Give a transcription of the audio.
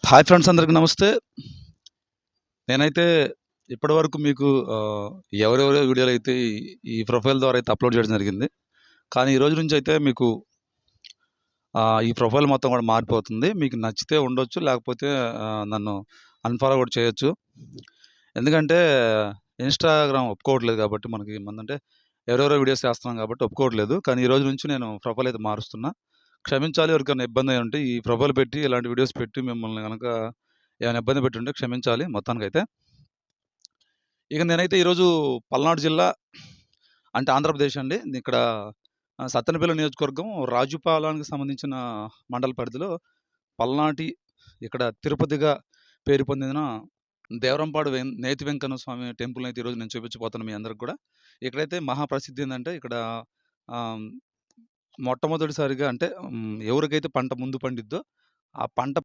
Hi friends, అందరికి నమస్తే. నేనైతే ఇప్పటివరకు మీకు ఎవరెవరో వీడియోలు అయితే ఈ ప్రొఫైల్ ద్వారా అయితే అప్లోడ్ చేయడం జరిగింది. కానీ ఈ రోజు నుంచి అయితే మీకు ఈ ప్రొఫైల్ మొత్తం కూడా మారిపోతుంది. మీకు నచ్చితే ఉండొచ్చు, లేకపోతే నన్ను అన్‌ఫాలో కూడా చేయొచ్చు. ఎందుకంటే ఇన్‌స్టాగ్రామ్ ఒప్పుకోవట్లేదు కాబట్టి మనదంటే ఎవరెవరో వీడియోస్ చేస్తున్నాం కాబట్టి ఒప్పుకోవట్లేదు. కానీ ఈ రోజు నుంచి నేను ప్రొఫైల్ అయితే మారుస్తున్నా. క్షమించాలి, ఎవరికైనా ఇబ్బంది అయ్యి ఉంటే ఈ ప్రొఫైల్ పెట్టి ఇలాంటి వీడియోస్ పెట్టి మిమ్మల్ని గనక ఏమైనా ఇబ్బంది పెట్టుంటే క్షమించాలి మొత్తానికైతే. ఇక నేనైతే ఈరోజు పల్నాడు జిల్లా అంటే ఆంధ్రప్రదేశ్ అండి. ఇక్కడ సత్తెనపల్లి నియోజకవర్గం రాజుపాలెంకి సంబంధించిన మండల పరిధిలో పల్నాటి ఇక్కడ తిరుపతిగా పేరు పొందిన దేవరంపాడు నేతి వెంకన్న స్వామి టెంపుల్‌నైతే ఈరోజు నేను చూపించబోతున్నాను మీ అందరికి కూడా. ఇక్కడైతే మహాప్రసిద్ధి ఏందంటే ఇక్కడ ఆహ్, మొట్టమొదటిసారిగా అంటే ఎవరికైతే పంట ముందు పండిద్దో ఆ పంట